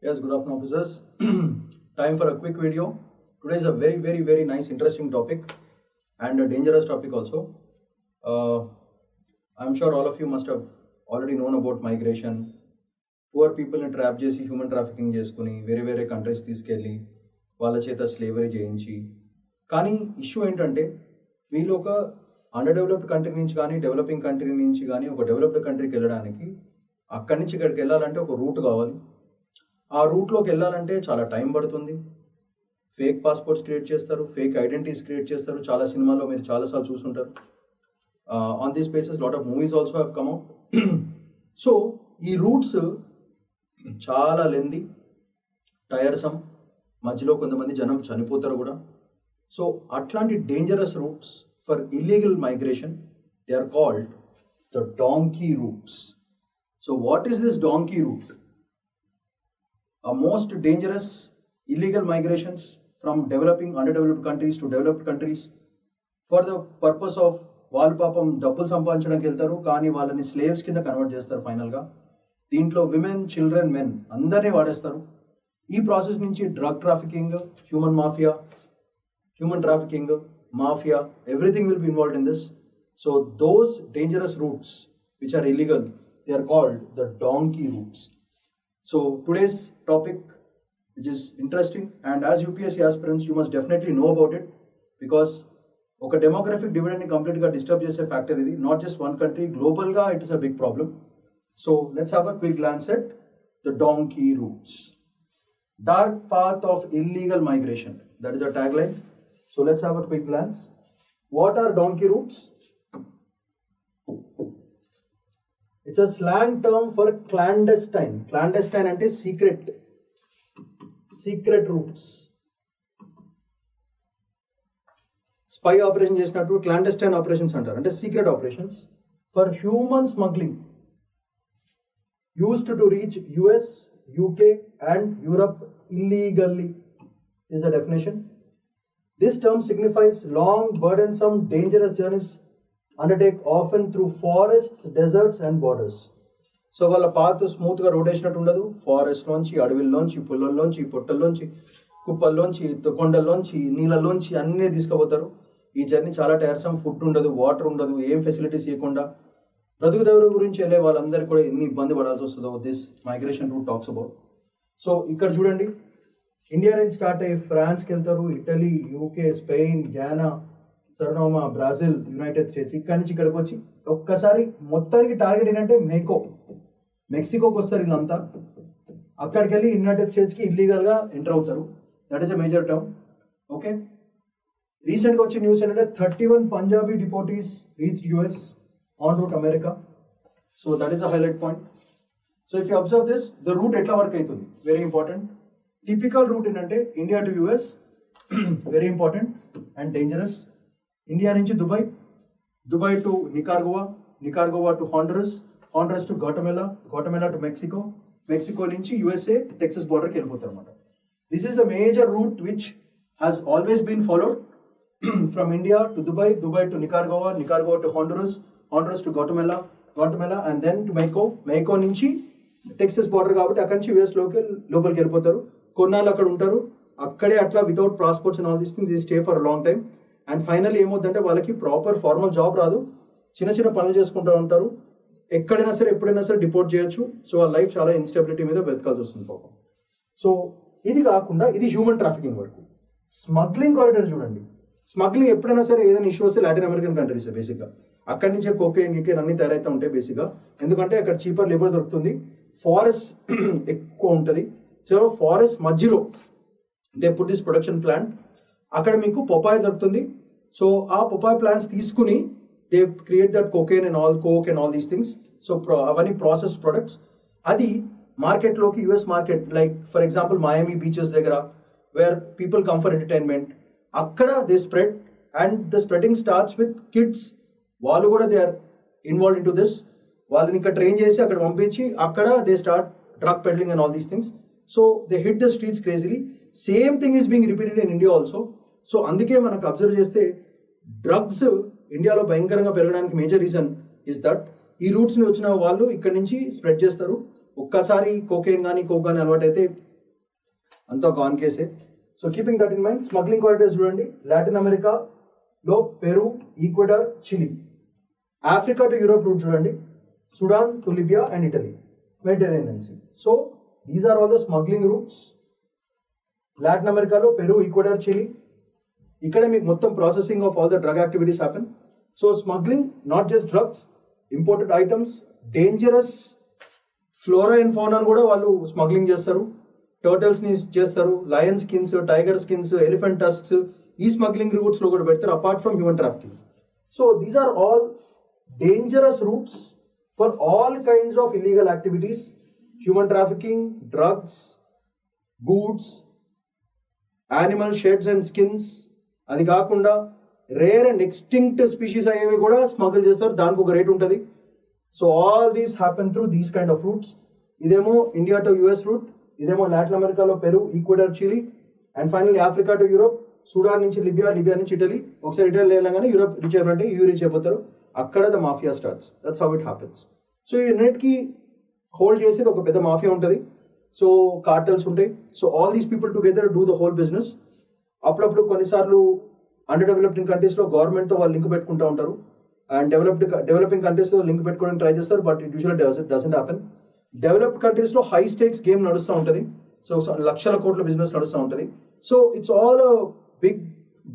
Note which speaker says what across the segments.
Speaker 1: Yes, good afternoon, officers. Time for a quick video. Today is a very nice, interesting topic and a dangerous topic also. Uh, I'm sure all of you must have already known about migration. Poor పీపుల్ని trap చేసి human trafficking చేసుకుని వేరే countries తీసుకెళ్ళి వాళ్ళ చేత slavery చేయించి. కానీ issue ఏంటంటే వీళ్ళు ఒక అండర్ డెవలప్డ్ కంట్రీ నుంచి కానీ డెవలపింగ్ కంట్రీ నుంచి కానీ ఒక డెవలప్డ్ కంట్రీకి వెళ్ళడానికి అక్కడి నుంచి ఇక్కడికి వెళ్ళాలంటే ఒక రూట్ కావాలి. ఆ రూట్లోకి వెళ్ళాలంటే చాలా టైం పడుతుంది. ఫేక్ పాస్పోర్ట్స్ క్రియేట్ చేస్తారు, ఫేక్ ఐడెంటిటీస్ క్రియేట్ చేస్తారు. చాలా సినిమాల్లో మీరు చాలాసార్లు చూసుంటారు. On these places lot of movies also have come out. So ఈ రూట్స్ చాలా లెంది, టైర్సమ్, మధ్యలో కొంతమంది జనం చనిపోతారు కూడా. సో అట్లాంటి dangerous routes for illegal migration, they are called the donkey routes. So what is this donkey route? Most dangerous illegal migrations from developing underdeveloped countries to developed countries for the purpose of వాళ్ళు పాపం డబ్బులు సంపాదించడానికి వెళ్తారు, కానీ వాళ్ళని slaves కింద convert చేస్తారు ఫైనల్గా. దీంట్లో విమెన్, చిల్డ్రన్, మెన్ అందరినీ వాడేస్తారు. ఈ ప్రాసెస్ నుంచి drug trafficking, human trafficking, mafia, everything will be involved in this. So those dangerous routes which are illegal, they are called the donkey routes. So today's topic, which is interesting, and as UPSC aspirants you must definitely know about it, because oka demographic dividend ni complete ga disturb chese factor idi, not just one country, global ga it is a big problem. So let's have a quick glance at the donkey routes. Dark path of illegal migration, that is a tagline. So let's have a quick glance. What are donkey routes? It's a slang term for clandestine. Clandestine ante secret routes. Spy operation చేసినట్టు clandestine operations అంటారు, అంటే secret operations for human smuggling used to reach US, UK and Europe illegally is the definition. This term signifies long, burdensome, dangerous journeys undertake often through forests, deserts and borders. So వాళ్ళ path స్మూత్గా road వేసినట్టు ఉండదు. ఫారెస్ట్లోంచి, అడవిల్లోంచి, పుల్లల్లోంచి, పొట్టల్లోంచి, కుప్పల్లోంచి, కొండల్లోంచి, నీళ్ళలోంచి అన్నీ తీసుకుపోతారు. ఈ journey చాలా tiresome. Food ఉండదు, water ఉండదు, ఏం ఫెసిలిటీస్ ఇవ్వకుండా బ్రతుకుదెవరి గురించి వెళ్ళే వాళ్ళందరికీ కూడా ఎన్ని ఇబ్బంది పడాల్సి వస్తుందో this migration route talks about. So ఇక్కడ చూడండి, ఇండియా నుంచి స్టార్ట్ అయ్యి ఫ్రాన్స్కి వెళ్తారు, ఇటలీ, యూకే, స్పెయిన్, గానా, సర్నోమా, బ్రాజిల్, యునైటెడ్ స్టేట్స్. ఇక్కడి నుంచి ఇక్కడికి వచ్చి ఒక్కసారి మొత్తానికి టార్గెట్ ఏంటంటే మెక్సికోకి వస్తారు వీళ్ళంతా. అక్కడికి వెళ్ళి యునైటెడ్ స్టేట్స్కి ఇల్లీగల్గా ఎంటర్ అవుతారు. That is a major term. Okay, రీసెంట్గా వచ్చే న్యూస్ ఏంటంటే 31 Punjabi deportees reach US on route America. So that is a highlight point. So if you observe this, the route ఎట్లా వర్క్ అవుతుంది, వెరీ ఇంపార్టెంట్. టిపికల్ రూట్ ఏంటంటే India to US, very important and dangerous. India నుంచి Dubai to Nicaragua to Honduras to Guatemala to Mexico నుంచి USA Texas బార్డర్కి వెళ్ళిపోతారు అనమాట. This is the major route which has always been followed from India to Dubai to Nicaragua to Honduras to Guatemala and then to Mexico నుంచి Texas border కాబట్టి అక్కడి నుంచి US లోపలికి వెళ్ళిపోతారు. కొన్నాళ్ళు అక్కడ ఉంటారు, అక్కడే అట్లా without passports and all these things they stay for long time. And finally ఏమవుతుందంటే వాళ్ళకి ప్రాపర్ ఫార్మల్ జాబ్ రాదు, చిన్న పనులు చేసుకుంటూ ఉంటారు. ఎప్పుడైనా సరే డిపోర్ట్ చేయొచ్చు. సో వాళ్ళ లైఫ్ చాలా ఇన్స్టెబిలిటీ మీద బ్రతకాల్సి వస్తుంది పాపం. సో ఇది కాకుండా ఇది హ్యూమన్ ట్రాఫికింగ్ వరకు. స్మగ్లింగ్ కారిడార్ చూడండి. స్మగ్లింగ్ ఎప్పుడైనా సరే ఏదైనా ఇష్యూ వస్తే లాటిన్ అమెరికన్ కంట్రీస్ బేసిక్గా, అక్కడి నుంచే కోకేన్ అన్ని తయారైతే ఉంటాయి బేసిక్గా. ఎందుకంటే అక్కడ చీపర్ లేబర్ దొరుకుతుంది, ఫారెస్ట్ ఎక్కువ ఉంటుంది. సో ఫారెస్ట్ మధ్యలో they put this production plant, అక్కడ మీకు పొపాయ్ దొరుకుతుంది. సో ఆ పొపాయ్ ప్లాంట్స్ తీసుకుని they create that cocaine and all coke and all these things. So అవన్నీ ప్రాసెస్ ప్రొడక్ట్స్. అది మార్కెట్లోకి, US market, like for example Miami beaches దగ్గర where people come for entertainment, అక్కడ they spread and the spreading starts with kids. వాళ్ళు కూడా they are involve in to this. వాళ్ళని ఇక్కడ train చేసి అక్కడ పంపించి అక్కడ they start drug peddling and all these things. So they hit the streets crazily. Same thing is being repeated in India also. So అందుకే మనకు అబ్జర్వ్ చేస్తే drugs ఇండియాలో భయంకరంగా పెరగడానికి మేజర్ రీజన్ ఇస్ దట్ ఈ రూట్స్ని వచ్చిన వాళ్ళు ఇక్కడి నుంచి స్ప్రెడ్ చేస్తారు. ఒక్కసారి కోకేన్ కానీ కోక్ కానీ అలవాటు అయితే అంతా కాన్ కేసే. So keeping that in mind, smuggling corridors చూడండి. లాటిన్ అమెరికాలో Peru, Ecuador, Chile. Africa to Europe route చూడండి, Sudan to Libya and Italy, Mediterranean sea. So these are all the smuggling routes. Latin అమెరికాలో పెరు, ఈక్వెడార్, చిలీ. ఇక్కడే మీకు మొత్తం processing of all the drug activities happen. So smuggling not just drugs, imported items, dangerous flora and ఫౌనాను కూడా వాళ్ళు smuggling చేస్తారు. టర్టల్స్ని చేస్తారు, lion skins, tiger skins, elephant tusks, ఈ స్మగ్లింగ్ రూట్స్లో కూడా పెడతారు, apart from human trafficking. So these are all dangerous routes for all kinds of illegal activities, human trafficking, drugs, goods, animal sheds and skins. అది కాకుండా rare and extinct species అయ్యేవి కూడా smuggle చేస్తారు, దానికి ఒక రేట్ ఉంటుంది. So all these happen through these kind of routes. ఇదేమో India to US route, ఇదేమో లాటిన్ అమెరికాలో Peru, Ecuador, Chile, and finally Africa to Europe, Sudan నుంచి లిబియా, లిబియా నుంచి ఇటలీ. ఒకసారి ఇటలీ వెళ్ళగానే యూరోప్ రీచ్ అయినట్టే యూ రీచ్ అయిపోతారు, అక్కడ the mafia starts. That's how it happens. So ఈ అన్నిటికీ హోల్డ్ చేసేది ఒక పెద్ద మాఫియా ఉంటుంది. సో కార్టల్స్ ఉంటాయి. So all these people together do the whole business. అప్పుడప్పుడు కొన్నిసార్లు అండర్ డెవలప్డ్ కంట్రీస్లో గవర్నమెంట్తో వాళ్ళు లింక్ పెట్టుకుంటూ ఉంటారు, అండ్ డెవలపింగ్ కంట్రీస్లో లింక్ పెట్టుకోవడానికి ట్రై చేస్తారు, but it usually doesn't happen. Developed కంట్రీస్లో హై స్టేక్స్ గేమ్ నడుస్తూ ఉంటుంది. సో లక్షల కోట్ల బిజినెస్ నడుస్తూ ఉంటుంది. So it's all a big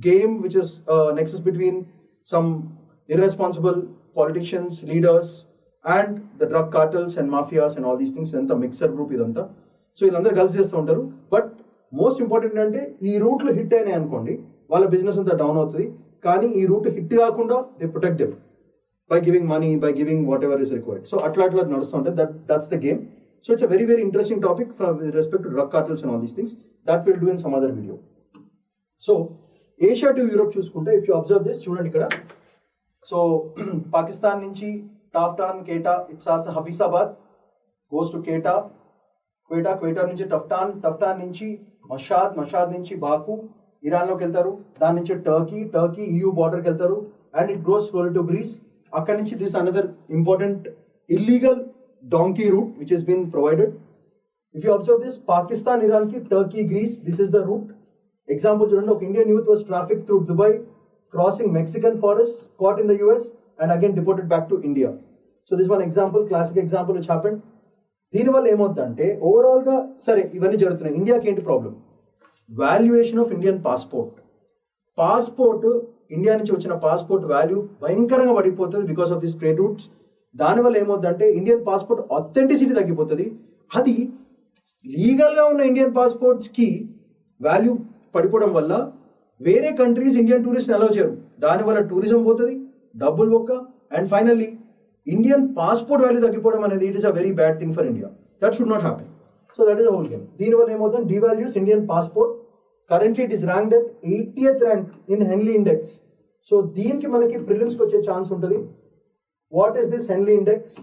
Speaker 1: game which is nexus between some irresponsible politicians, leaders and the drug cartels and mafias and all these things. ఇదంతా mixer group ఇదంతా. So వీళ్ళందరూ కలిసి చేస్తూ ఉంటారు. బట్ మోస్ట్ ఇంపార్టెంట్ అంటే ఈ రూట్లు హిట్ అయినాయి అనుకోండి, వాళ్ళ బిజినెస్ అంతా డౌన్ అవుతుంది. కానీ ఈ రూట్ హిట్ కాకుండా they protect them by giving money, by giving what ever is required. So అట్లా నడుస్తూ ఉంటుంది. That's the game. So it's a very very interesting topic from with respect to drug cartels and all these things. That will do in some other video. So Asia to Europe చూసుకుంటే, if you observe this, చూడండి ఇక్కడ. So Pakistan నుంచి టాఫ్టాన్, కేటా, it starts హఫీసాబాద్, goes to కేటా, క్వేటా నుంచి టఫ్టాన్ నుంచి Mashhad నుంచి బాకు, ఇరాన్లోకి వెళ్తారు. దాని నుంచి టర్కీ EU బార్డర్కి వెళ్తారు, and it goes slowly to Greece. అక్కడి నుంచి this another important illegal donkey route which has been provided. If you observe this, Pakistan, ఇరాన్కి, Turkey, Greece, this is the route. Example చూడండి, ఒక Indian youth was traffic through Dubai, crossing Mexican forest, caught in the US and again deported back to India. So this one example, classic example which happened. దీనివల్ల ఏమవుతుందంటే ఓవరాల్గా సరే ఇవన్నీ జరుగుతున్నాయి. ఇండియాకి ఏంటి problem? Valuation of Indian passport India నుంచి వచ్చిన పాస్పోర్ట్ వాల్యూ భయంకరంగా పడిపోతుంది because of this trade routes. దానివల్ల ఏమవుతుందంటే ఇండియన్ పాస్పోర్ట్ ఆథెంటిసిటీ తగ్గిపోతుంది. అది లీగల్గా ఉన్న ఇండియన్ పాస్పోర్ట్స్కి వాల్యూ పడిపోవడం వల్ల వేరే కంట్రీస్ ఇండియన్ టూరిస్ట్ని అలౌ చేయరు. దానివల్ల టూరిజం పోతుంది, డబ్బులు బొక్క, and finally Indian passport value తగ్గిపోవడం అనేది it is a very bad thing for India. That should not happen. So that is whole game. దీనివల్ల ఏమవుతుంది? Devalues Indian passport. Currently it is ranked at 80th rank in Henley index. So దీనికి మనకి ప్రిలిమ్స్కి వచ్చే chance ఉంటుంది. What is this Henley index?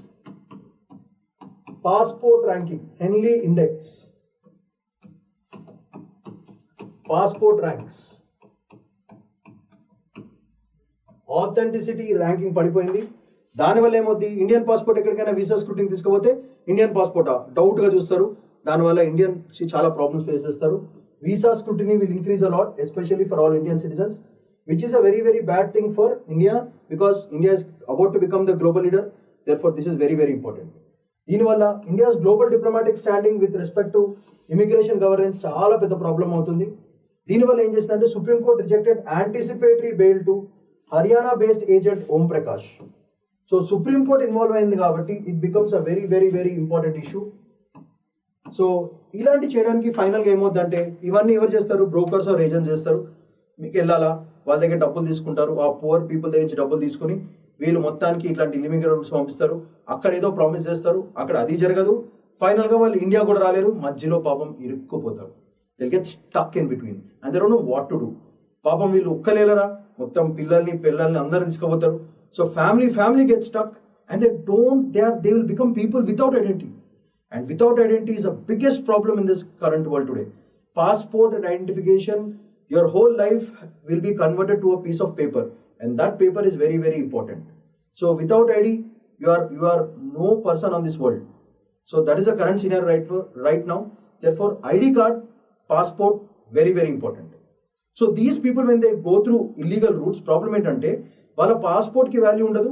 Speaker 1: Passport ranking, Henley index, passport ranks. Authenticity ranking పడిపోయింది. దానివల్ల ఏమవుతుంది? ఇండియన్ పాస్పోర్ట్ ఎక్కడికైనా వీసా స్క్రూటింగ్ తీసుకుపోతే ఇండియన్ పాస్పోర్టా డౌట్గా చూస్తారు. దానివల్ల ఇండియన్ చాలా ప్రాబ్లమ్స్ ఫేస్ చేస్తారు. Visa scrutiny will increase a lot, especially for all Indian citizens, which is a very very bad thing for India because India is about to become the global leader. Therefore, this is very very important. దీనివల్ల India's global diplomatic standing with respect to immigration governance చాలా పెద్ద problem అవుతుంది. దీనివల్ల ఏం చేస్తుందంటే Supreme Court rejected anticipatory bail to Haryana based agent Om Prakash. So Supreme Court involve అయింది కాబట్టి it becomes a very very very important issue. So ఇలాంటి చేయడానికి ఫైనల్గా ఏమవుతుందంటే ఇవన్నీ ఎవరు చేస్తారు? బ్రోకర్స్ ఆర్ ఏజెంట్స్ చేస్తారు. మీకు వెళ్ళాలా, వాళ్ళ దగ్గర డబ్బులు తీసుకుంటారు, ఆ పువర్ పీపుల్ దగ్గర నుంచి డబ్బులు తీసుకుని వీళ్ళు మొత్తానికి ఇట్లాంటి ఇమిగ్రెంట్స్ పంపిస్తారు. అక్కడ ఏదో ప్రామిస్ చేస్తారు, అక్కడ అది జరగదు. ఫైనల్గా వాళ్ళు ఇండియా కూడా రాలేరు, మధ్యలో పాపం ఇరుక్కుపోతారు. They'll get stuck in between and they don't know what to do. పాపం వీళ్ళు ఒక్కలేలరా, మొత్తం పిల్లల్ని అందరిని తీసుకుపోతారు. So family get stuck and they will become people without identity. And without identity is the biggest problem in this current world today. Passport and identification, your whole life will be converted to a piece of paper, and that paper is very very important. So without ID you are no person on this world. So that is the current scenario right now. Therefore ID card passport, very, very important. So these people, when they go through illegal routes, problem ఏంటంటే వాళ్ళ పాస్పోర్ట్కి value ఉండదు,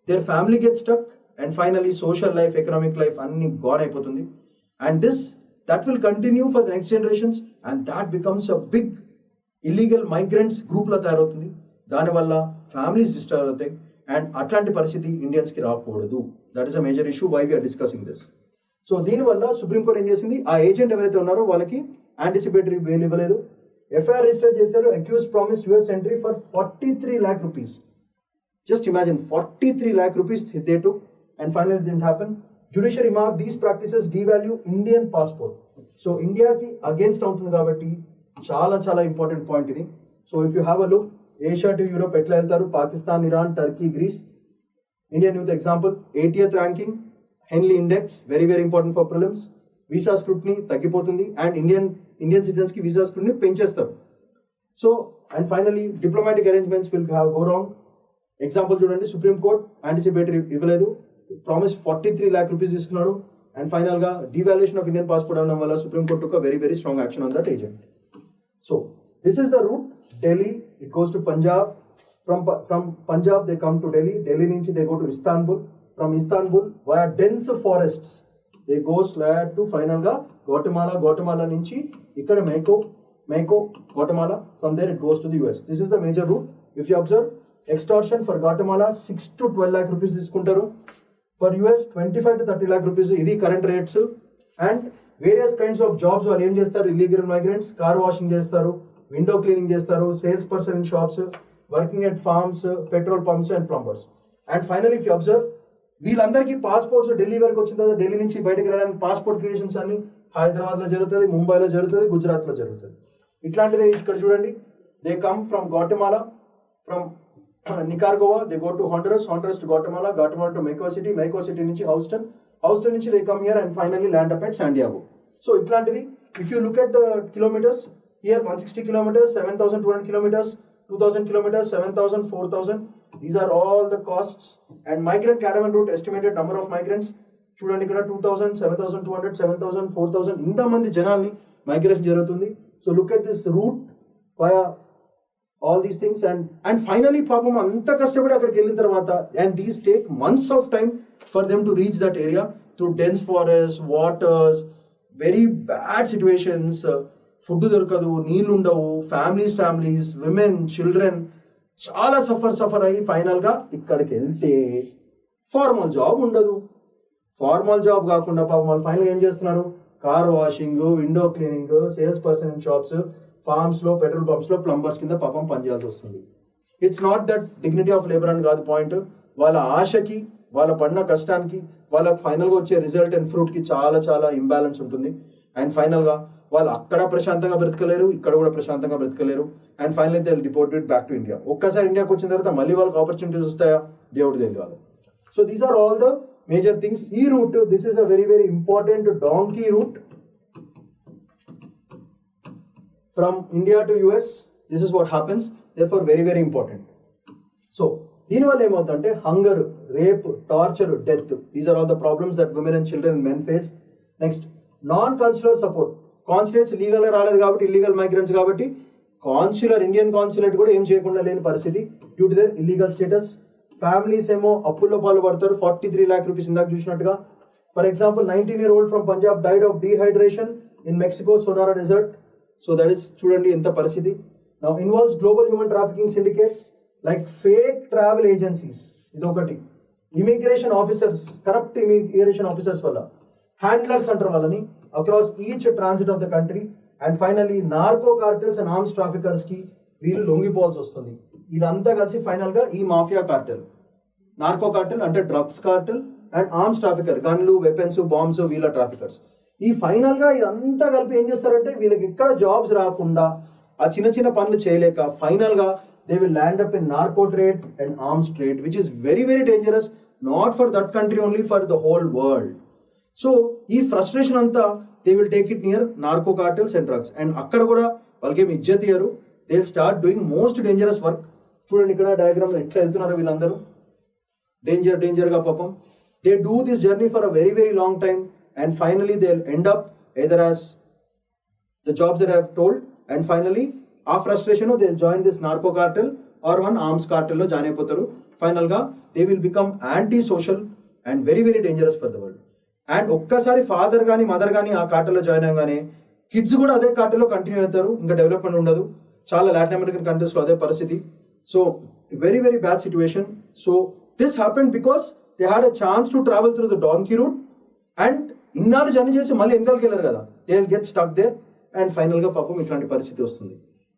Speaker 1: their family gets stuck, and finally social life, economic life అన్ని gone అయిపోతుంది. And that will continue for the next generations, and that becomes a big illegal migrants గ్రూప్లో తయారవుతుంది. దానివల్ల families disturb అవుతాయి, and అట్లాంటి పరిస్థితి ఇండియన్స్కి రాకూడదు. That is a major issue why we're discussing this. So దీనివల్ల సుప్రీంకోర్టు ఏం చేసింది, ఆ ఏజెంట్ ఎవరైతే ఉన్నారో వాళ్ళకి యాంటిసిపేటరీ బెయిల్ ఇవ్వలేదు, ఎఫ్ఐఆర్ రిజిస్టర్ చేశారు. Accused promise US entry for 43 lakh rupees. Just imagine, 43 lakh rupees they took, and finally it didn't happen. Judiciary marked these practices devalue Indian passport. So ఇండియాకి against అవుతుంది కాబట్టి చాలా చాలా important point ఇది. So if you have a look, Asia to Europe ఎట్లా వెళ్తారు, Pakistan, Iran, Turkey, Greece. Indian youth example, 80th ranking, Henley index, very very important for prelims. Visa scrutiny తగ్గిపోతుంది, and Indian సిటిజన్స్కి visa scrutiny పెంచేస్తారు. So and finally diplomatic arrangements will go wrong. Example చూడండి, supreme court anticipatory ఇవ్వలేదు, promise 43 lakh rupees తీసుకున్నాడు, and ఫైనల్గా devaluation of Indian passport అనడం వల్ల supreme court ఒక very very strong action on that agent. So this is the route. Delhi, it goes to Punjab. From Punjab they come to Delhi. Delhi nunchi they go to Istanbul. From Istanbul via dense forests they go slide to final ga Guatemala. Guatemala nunchi ikkada Mexico, Guatemala. From there it goes to the US. This is the major route. If you observe, extortion for Guatemala 6 to 12 lakh rupees తీసుకుంటారు. For US 25 to 30 lakh rupees ఇది current rates. And various kinds of jobs వాళ్ళు ఏం చేస్తారు, illegal migrants car washing చేస్తారు, window cleaning చేస్తారు, sales person in shops, working at farms, petrol pumps and plumbers. And final if you observe, వీళ్ళందరికీ passports Delhi వరకు వచ్చిన తర్వాత ఢిల్లీ నుంచి బయటకు రావడానికి పాస్పోర్ట్ క్రియేషన్స్ అన్ని హైదరాబాద్లో జరుగుతుంది, ముంబైలో జరుగుతుంది, గుజరాత్లో జరుగుతుంది. ఇట్లాంటిది ఇక్కడ చూడండి, they come from Guatemala, from Nicaragua, they go to Honduras to Guatemala, Guatemala to Mexico City నుంచి Houston నుంచి they come here and finally land up at San Diego. So ఇట్లాంటిది, if you look at the kilometers, here 160 kilometers, 7,200 kilometers, 2,000 kilometers, 7,000, 4,000. These are all the costs. And migrant caravan route, estimated number of migrants. చూడండి ఇక్కడ 2,000, 7,200, 7,000, 4,000 ఇంతమంది జనాల్ని migration జరుగుతుంది. So look at this route via all these things, and finally పాపం అంత కష్టపడి అక్కడికి వెళ్ళిన తర్వాత, and these take months of time for them to reach that area through dense forests, waters, very bad situations. Food దొరకదు, నీళ్ళు ఉండవు, families, women, children చాలా సఫర్ అయ్యి ఫైనల్గా ఇక్కడికి వెళ్తే ఫార్మల్ జాబ్ ఉండదు. ఫార్మల్ జాబ్ కాకుండా పాపం వాళ్ళు ఫైనల్గా ఏం చేస్తున్నారు, car washing, window cleaning, sales person in shops, ఫార్మ్స్లో, పెట్రోల్ పంప్స్లో ప్లంబర్స్ కింద పాపం పనిచేయాల్సి వస్తుంది. It's not that dignity of labour అని కాదు పాయింట్. వాళ్ళ ఆశకి, వాళ్ళ పడిన కష్టానికి, వాళ్ళకి ఫైనల్గా వచ్చే రిజల్ట్ అండ్ ఫ్రూట్కి చాలా చాలా ఇంబ్యాలెన్స్ ఉంటుంది. అండ్ ఫైనల్గా వాళ్ళు అక్కడ ప్రశాంతంగా బ్రతకలేరు, ఇక్కడ కూడా ప్రశాంతంగా బ్రతకలేరు. And finally they will deported back to India. ఒక్కసారి ఇండియాకి వచ్చిన తర్వాత మళ్ళీ వాళ్ళకి ఆపర్చునిటీస్ వస్తాయా, దేవుడు తెలియాలి. So these are all the major things. ఈ route, this is a very very important donkey route from India to US. This is what happens, therefore very very important. So దీనివల్ల ఏమవుతుందంటే hunger, rape, torture, death, these are all the problems that women and children and men face. Next, non consular support. Consulates లీగల్గా రాలేదు కాబట్టి, illegal migrants కాబట్టి, Indian consulate కూడా ఏం చేయకుండా లేని పరిస్థితి due to their illegal status. Families ఏమో అప్పుల్లో పాలు పడతారు. 43 lakh rupees ఇందాక చూసినట్టుగా. For example, 19-year-old from Punjab died of dehydration in Mexico Sonora desert. So that is చూడండి ఎంత పరిస్థితి. Now involves global human trafficking syndicates like fake travel agencies. ఇదొకటి. Immigration officers, corrupt immigration officers వల్ల, handlers అంటారు వాళ్ళని, across each transit of the country. And finally narco cartels and arms ట్రాఫికర్స్కి వీళ్ళు లొంగిపోవాల్సి వస్తుంది. ఇదంతా కలిసి ఫైనల్గా ఈ మాఫియా కార్టెల్. నార్కో కార్టెల్ అంటే drugs cartel, and arms trafficker, గన్లు, వెపన్స్, బాంబ్స్, వీళ్ళ ట్రాఫికర్స్. ఈ ఫైనల్గా ఇదంతా కలిపి ఏం చేస్తారంటే, వీళ్ళకి ఎక్కడ జాబ్స్ రాకుండా, ఆ చిన్న చిన్న పనులు చేయలేక ఫైనల్గా they will land up in narco trade and arms trade, which is very very dangerous, not for that country only, for the whole world. So ఈ ఫ్రస్ట్రేషన్ అంతా they will take it near narco cartels and drugs. And అక్కడ కూడా వాళ్ళకి ఏమి ఇజ్జత్ ఇయ్యరు, they will start doing most dangerous work. చూడండి ఇక్కడ డయాగ్రామ్లో ఎట్లా వెళ్తున్నారు వీళ్ళందరూ, డేంజర్గా పాపం. They do this journey for a very very long time. And finally they'll end up either as the jobs that I have told, and finally ఆ frustration they join this narco cartel or one arms కార్టెల్లో join అయిపోతారు. ఫైనల్గా they will become anti social and very very dangerous for the world. And ఒక్కసారి father కానీ mother కానీ ఆ కార్టెల్లో join అవ్వగానే kids కూడా అదే కార్టెల్లో కంటిన్యూ అవుతారు, ఇంకా డెవలప్మెంట్ ఉండదు. చాలా లాటిన్ అమెరికన్ కంట్రీస్లో అదే పరిస్థితి. So very very bad situation. So this happened because they had a chance to travel through the donkey route and ఇన్నాళ్ళు జర్నీ చేసి మళ్ళీ వెనకాలకి వెళ్ళారు కదా, they will get stuck there and ఫైనల్గా పాపం ఇట్లాంటి పరిస్థితి వస్తుంది.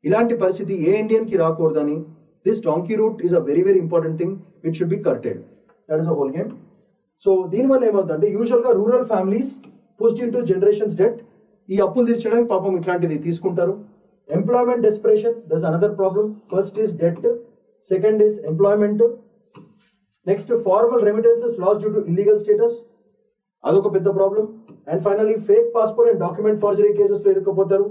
Speaker 1: ఇలాంటి పరిస్థితి ఏ ఇండియన్కి రాకూడదని this donkey route is a very very important thing, it should be curtailed. That is a whole game. So దీనివల్ల ఏమవుతుందంటే యూజువల్గా rural families pushed into generations debt. ఈ అప్పులు తీర్చడానికి పాపం ఇట్లాంటిది తీసుకుంటారు. Employment desperation, that's another problem. First is debt, second is employment, next formal remittances loss due to illegal status, అదొక పెద్ద problem. And finally fake passport and document forgery కేసెస్లో ఇరుక్కుపోతారు.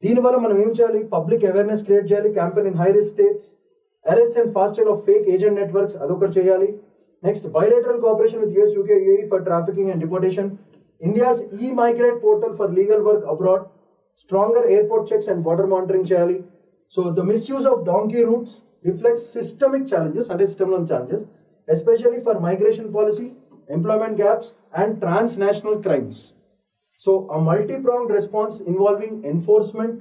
Speaker 1: దీనివల్ల మనం ఏం చేయాలి? పబ్లిక్ అవేర్నెస్ క్రియేట్ చేయాలి, campaign in high risk states, arrest and fast track of fake agent networks, అదొకటి చేయాలి. Next bilateral cooperation with US, UK, UAE for trafficking and deportation, India's e migrate portal for legal work abroad, stronger airport checks and border monitoring చేయాలి. So the misuse of donkey routes reflects systemic challenges, అంటే సిస్టంలో challenges, especially for migration policy, employment gaps and transnational crimes. So a multi-pronged response involving enforcement,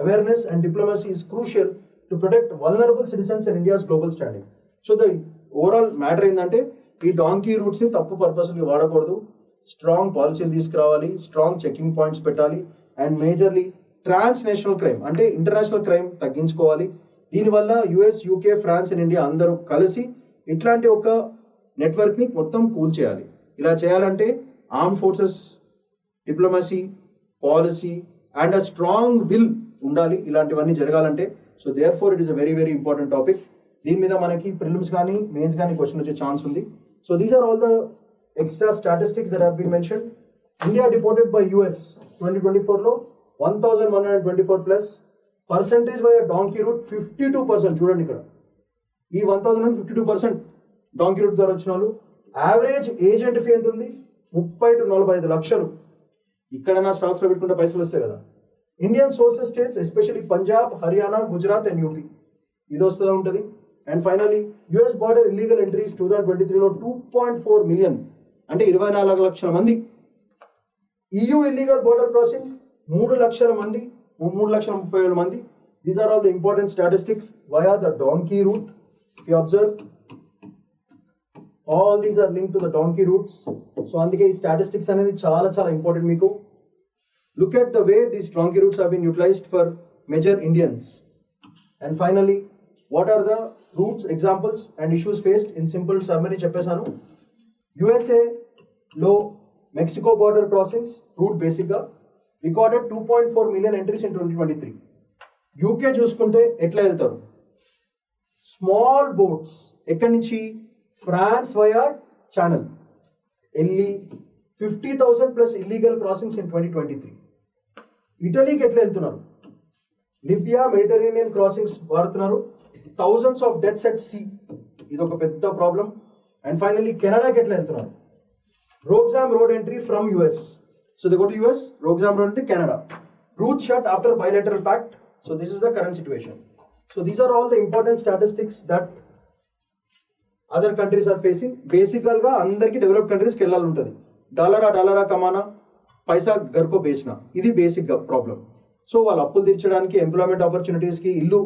Speaker 1: awareness and diplomacy is crucial to protect vulnerable citizens and India's global standing. So the overall matter ఏంటంటే ఈ donkey రూట్స్ని తప్పు పర్పస్కి వాడకూడదు, strong పాలసీలు తీసుకురావాలి, strong checking points పెట్టాలి, and majorly transnational crime అంటే international crime తగ్గించుకోవాలి. దీనివల్ల US, UK, France and India అందరూ కలిసి ఇట్లాంటి ఒక నెట్వర్క్ని మొత్తం కూల్ చేయాలి. ఇలా చేయాలంటే arm forces, diplomacy, policy and a strong will ఉండాలి ఇలాంటివన్నీ జరగాలంటే. So therefore it is a very very important topic. దీని మీద మనకి ప్రిలిమ్స్ కానీ మెయిన్స్ కానీ క్వశ్చన్ వచ్చే ఛాన్స్ ఉంది. So these are all the extra statistics that have been mention. India deported by US 2024లో 1124 plus percentage by donkey route 52%. చూడండి ఇక్కడ ఈ 1052% డాంకీ రూట్ ద్వారా వచ్చిన వాళ్ళు. యావరేజ్ ఏజెంట్ ఫీ ఎంత ఉంది? 30 to 45 లక్షలు. ఇక్కడ నా స్టాక్స్లో పెట్టుకుంటే పైసలు వస్తాయి కదా. Indian sources states especially Punjab, Haryana, Gujarat and UP ఇది వస్తుందా ఉంటుంది. And finally US border illegal entries 2023లో 2.4 మిలియన్, అంటే 24 లక్షల మంది. EU ఇల్లీగల్ బార్డర్ క్రాసింగ్ 3 లక్షల మంది, 3,30,000 మంది. These are all the important statistics via the donkey route. You observe all these are linked to the donkey routes. So అందుకే ఈ statistics అనేది చాలా చాలా ఇంపార్టెంట్ మీకు. Look at the way these donkey routes have been utilized for major Indians. And finally, what are the routes, examples and issues faced? In simple summary చెప్పేశాను. USA లో Mexico border crossings route బేసిక్గా recorded 2.4 million entries in 2023. UK చూసుకుంటే ఎట్లా వెళ్తారు? Small boats ఎక్కడి నుంచి? France via channel వెళ్ళి 50,000 plus illegal crossings in 2023. ఇటలీకి ఎట్లా వెళ్తున్నారు? లిబియా, మెడిటరేనియన్ క్రాసింగ్స్ వాడుతున్నారు. Thousands of deaths at sea, ఇది ఒక పెద్ద ప్రాబ్లం. అండ్ ఫైనల్లీ కెనడాకి ఎట్లా వెళ్తున్నారు? Roxham road entry from US. So they go to US, Roxham road entry Canada. Route shut after bilateral pact. So this is the current situation. So these are all the important statistics that other countries are facing. బేసికల్గా అందరికీ developed కంట్రీస్కి వెళ్ళాలి ఉంటుంది. డాలరా కమానా, పైసా గర్కో బేచిన, ఇది బేసిక్గా problem. So వాళ్ళు అప్పులు తీర్చడానికి, ఎంప్లాయ్మెంట్ ఆపర్చునిటీస్కి, ఇల్లు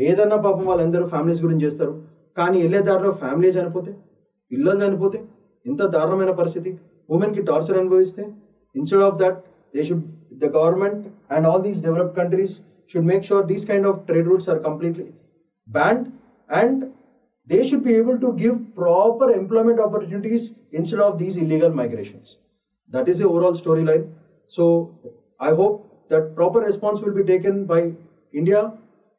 Speaker 1: ఏదన్నా పాపం వాళ్ళందరూ ఫ్యామిలీస్ గురించి చేస్తారు. కానీ వెళ్ళే దారిలో ఫ్యామిలీ చనిపోతే, పిల్లలు చనిపోతే ఎంత దారుణమైన పరిస్థితి. ఉమెన్కి టార్చర్ అనుభవిస్తే, instead of that the government and all these developed countries should make sure these kind of trade routes are completely banned and they should be able to give proper employment opportunities instead of these illegal migrations. That is the overall storyline. So I hope that proper response will be taken by India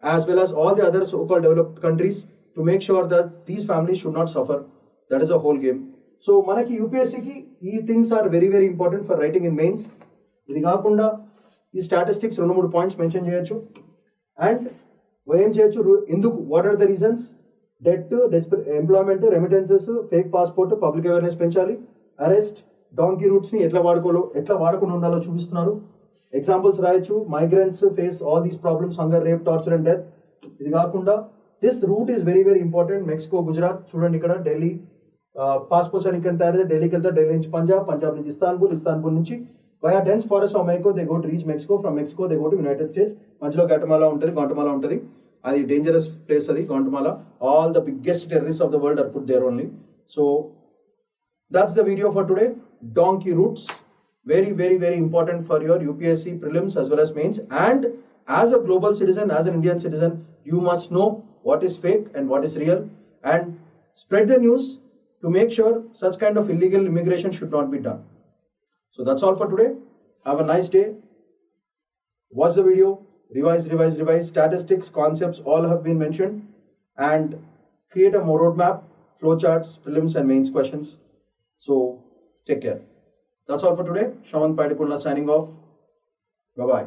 Speaker 1: as well as all the other so-called developed countries to make sure that these families should not suffer. That is a whole game. So manaki UPSC ki ee things are very very important for writing in mains. Idi kaakunda ee statistics 2-3 points mention cheyochu and ఏం చేయొచ్చు, ఎందుకు, what are the reasons? Debt, employment, remittances, fake passport, public awareness పెంచాలి, arrest, donkey రూట్స్ని ఎట్లా వాడకుండా ఉండాలో చూపిస్తున్నారు. Examples రాయొచ్చు. Migrants face all these problems, hunger, rape, torture and death. ఇది కాకుండా this route is very very important. Mexico, Gujarat చూడండి ఇక్కడ ఢిల్లీ పాస్పోర్ట్స్ అని ఇక్కడ తయారైతే ఢిల్లీకి వెళ్తారు, ఢిల్లీ నుంచి పంజాబ్ నుంచి ఇస్తాన్బుల్ నుంచి via dense forest of Mexico they go to reach Mexico, from Mexico they go to United States. మధ్యలో గటమాలా ఉంటుంది, అది డేంజరస్ ప్లేస్, అది Guatemala. All the biggest terrorist of the world are put there only. So that's the video for today. Donkey routes, very very very important for your UPSC prelims as well as mains. And as a global citizen, as an Indian citizen, you must know what is fake and what is real, and spread the news to make sure such kind of illegal immigration should not be done. So that's all for today. Have a nice day. Watch the video, revise. Statistics, concepts, all have been mentioned, and create a roadmap, flowcharts, prelims and mains questions. So take care. That's all for today. Shravan Paidikula signing off. Bye-bye.